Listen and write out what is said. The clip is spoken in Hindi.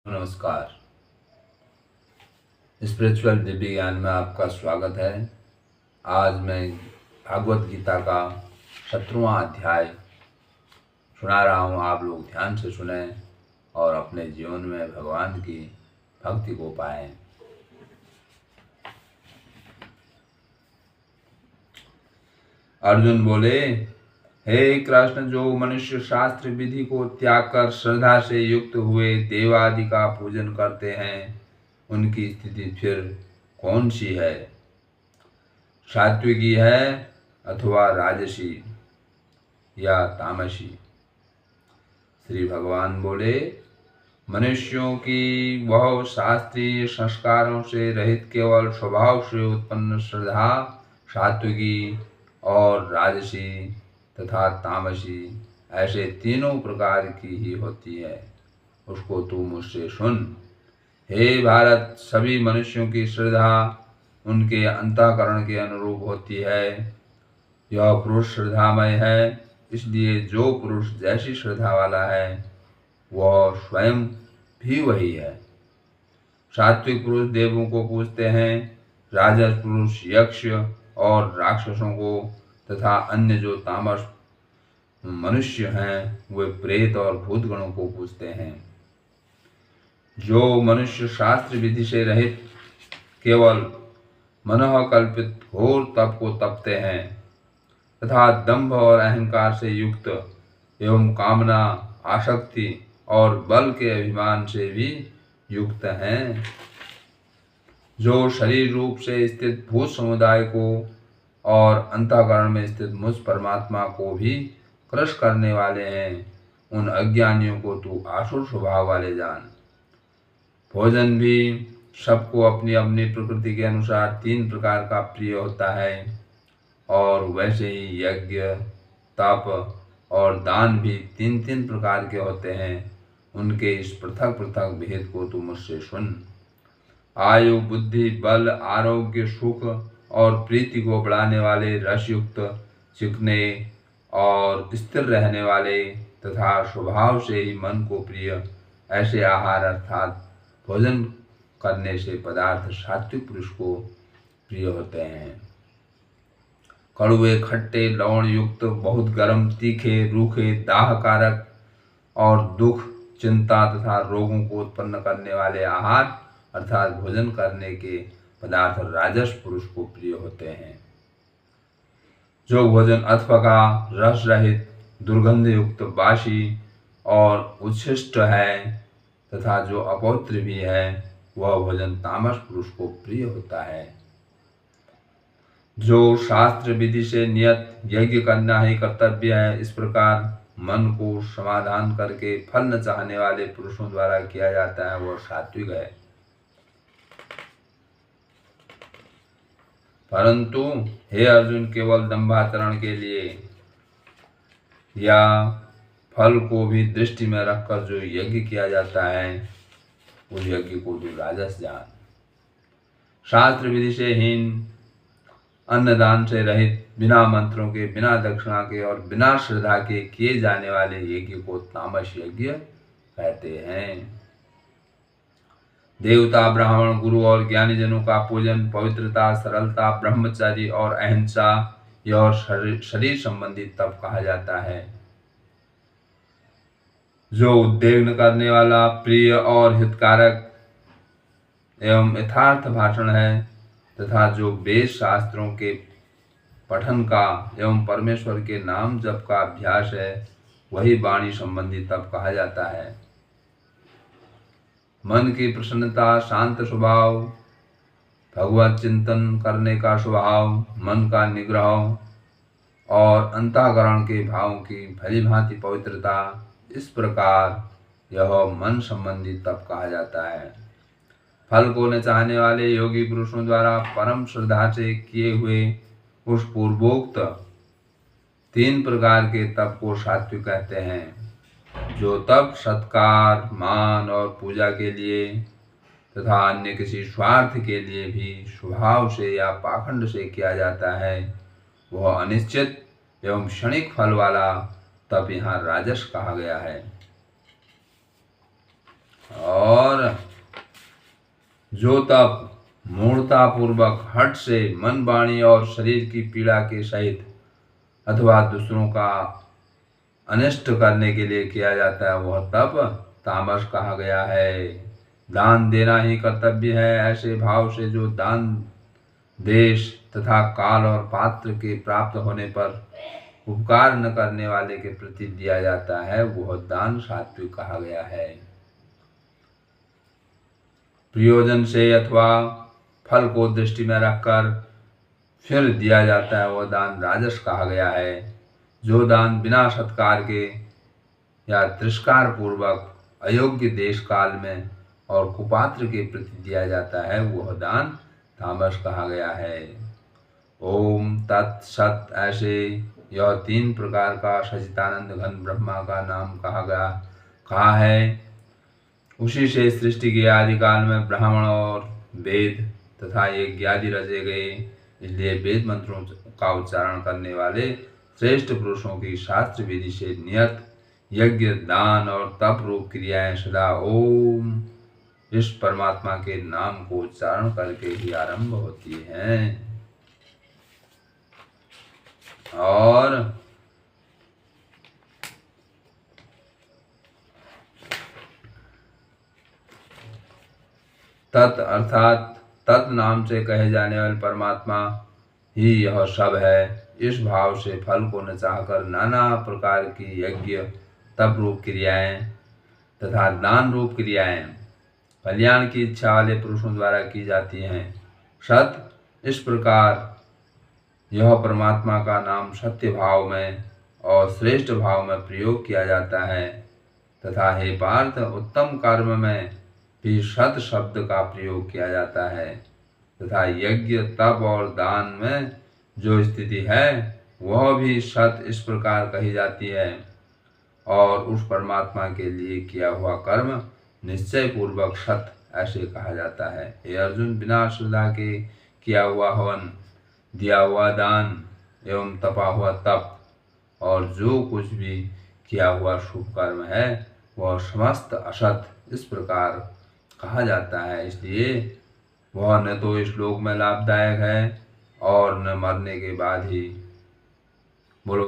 नमस्कार। स्पिरिचुअल दिव्य ज्ञान में आपका स्वागत है। आज मैं भागवत गीता का 17वां अध्याय सुना रहा हूँ। आप लोग ध्यान से सुने और अपने जीवन में भगवान की भक्ति को पाएं। अर्जुन बोले, हे कृष्ण, जो मनुष्य शास्त्र विधि को त्याग कर श्रद्धा से युक्त हुए देवादि का पूजन करते हैं, उनकी स्थिति फिर कौन सी है? सात्विकी है अथवा राजसी या तामसी? श्री भगवान बोले, मनुष्यों की वह शास्त्रीय संस्कारों से रहित केवल स्वभाव से उत्पन्न श्रद्धा सात्विकी और राजसी तथा तामसी ऐसे तीनों प्रकार की ही होती है। उसको तू मुझसे सुन। हे भारत, सभी मनुष्यों की श्रद्धा उनके अंतःकरण के अनुरूप होती है। यह पुरुष श्रद्धामय है, इसलिए जो पुरुष जैसी श्रद्धा वाला है वह स्वयं भी वही है। सात्विक पुरुष देवों को पूजते हैं, राजस पुरुष यक्ष और राक्षसों को तथा अन्य जो तामस मनुष्य हैं वे प्रेत और भूतगणों को पूजते हैं। जो मनुष्य शास्त्र विधि से रहित केवल मनः कल्पित घोर तप को तपते हैं तथा दंभ और अहंकार से युक्त एवं कामना, आसक्ति और बल के अभिमान से भी युक्त हैं, जो शरीर रूप से स्थित भूत समुदाय को और अंतःकरण में स्थित मुझ परमात्मा को भी क्रश करने वाले हैं, उन अज्ञानियों को तू आसुर स्वभाव वाले जान। भोजन भी सबको अपनी अपनी प्रकृति के अनुसार 3 प्रकार का प्रिय होता है, और वैसे ही यज्ञ, तप और दान भी 3-3 प्रकार के होते हैं। उनके इस पृथक पृथक भेद को तू मुझसे सुन। आयु, बुद्धि, बल, आरोग्य, सुख और प्रीति को बढ़ाने वाले, रसयुक्त, चिकने और स्थिर रहने वाले तथा स्वभाव से ही मन को प्रिय ऐसे आहार अर्थात भोजन करने से पदार्थ सात्विक पुरुष को प्रिय होते हैं। कड़वे, खट्टे, लवण युक्त, बहुत गर्म, तीखे, रूखे, दाहकारक और दुख, चिंता तथा रोगों को उत्पन्न करने वाले आहार अर्थात भोजन करने के पदार्थ राजस पुरुष को प्रिय होते हैं। जो भोजन अथपका, रस रहित, दुर्गंध युक्त, बासी और उच्छिष्ट है तथा जो अपवित्र भी है, वह भोजन तामस पुरुष को प्रिय होता है। जो शास्त्र विधि से नियत यज्ञ करना ही कर्तव्य है, इस प्रकार मन को समाधान करके फल न चाहने वाले पुरुषों द्वारा किया जाता है, वह सात्विक है। परंतु हे अर्जुन, केवल दंभाचरण के लिए या फल को भी दृष्टि में रखकर जो यज्ञ किया जाता है, उस यज्ञ को तू राजस जान। शास्त्र विधि से हीन, अन्नदान से रहित, बिना मंत्रों के, बिना दक्षिणा के और बिना श्रद्धा के किए जाने वाले यज्ञ को तामस यज्ञ कहते हैं। देवता, ब्राह्मण, गुरु और ज्ञानी जनों का पूजन पवित्रता, सरलता, ब्रह्मचर्य और अहिंसा, यह शरीर संबंधी तप कहा जाता है। जो उद्विग्न करने वाला, प्रिय और हितकारक एवं यथार्थ भाषण है तथा जो वेद शास्त्रों के पठन का एवं परमेश्वर के नाम जप का अभ्यास है, वही वाणी संबंधी तप कहा जाता है। मन की प्रसन्नता, शांत स्वभाव, भगवत चिंतन करने का स्वभाव, मन का निग्रह और अंतःकरण के भावों की भली भांति पवित्रता, इस प्रकार यह मन संबंधी तप कहा जाता है। फल को न चाहने वाले योगी पुरुषों द्वारा परम श्रद्धा से किए हुए उस पूर्वोक्त 3 प्रकार के तप को सात्विक कहते हैं। जो तप सत्कार, मान और पूजा के लिए तथा अन्य किसी स्वार्थ के लिए भी स्वभाव से या पाखंड से किया जाता है, वह अनिश्चित एवं क्षणिक फल वाला तप यहाँ राजस कहा गया है। और जो तप मूढ़ता पूर्वक हठ से मन, वाणी और शरीर की पीड़ा के सहित अथवा दूसरों का अनिष्ट करने के लिए किया जाता है वह तप तामस कहा गया है। दान देना ही कर्तव्य है, ऐसे भाव से जो दान देश तथा काल और पात्र के प्राप्त होने पर उपकार न करने वाले के प्रति दिया जाता है वह दान सात्विक कहा गया है। प्रयोजन से अथवा फल को दृष्टि में रखकर फिर दिया जाता है वह दान राजस कहा गया है। जो दान बिना सत्कार के या तिरस्कार पूर्वक अयोग्य देश काल में और कुपात्र के प्रति दिया जाता है वह दान तामस कहा गया है। ओम तत्सत। ऐसे यह 3 प्रकार का सच्चिदानंद घन ब्रह्मा का नाम कहा है। उसी से सृष्टि के आदिकाल में ब्राह्मण और वेद तथा यज्ञ आदि रचे गए, इसलिए वेद मंत्रों का उच्चारण करने वाले श्रेष्ठ पुरुषों की शास्त्र विधि से नियत यज्ञ, दान और तप रूप क्रियाएं सदा ओम इस परमात्मा के नाम को उच्चारण करके ही आरंभ होती हैं। और तत् अर्थात तत् नाम से कहे जाने वाले परमात्मा ही यह सब है। इस भाव से फल को न चाहकर नाना प्रकार की यज्ञ, तप रूप क्रियाएं तथा दान रूप क्रियाएं कल्याण की इच्छा वाले पुरुषों द्वारा की जाती हैं। सत इस प्रकार यह परमात्मा का नाम सत्य भाव में और श्रेष्ठ भाव में प्रयोग किया जाता है तथा हे पार्थ उत्तम कर्म में भी सत शब्द का प्रयोग किया जाता है तथा यज्ञ, तप और दान में जो स्थिति है वह भी सत इस प्रकार कही जाती है और उस परमात्मा के लिए किया हुआ कर्म निश्चय पूर्वक सत ऐसे कहा जाता है। हे अर्जुन, बिना श्रद्धा के किया हुआ हवन, दिया हुआ दान एवं तपा हुआ तप और जो कुछ भी किया हुआ शुभ कर्म है वह समस्त असत इस प्रकार कहा जाता है। इसलिए वह न तो इस लोक में लाभदायक है और न मरने के बाद ही। बोलो।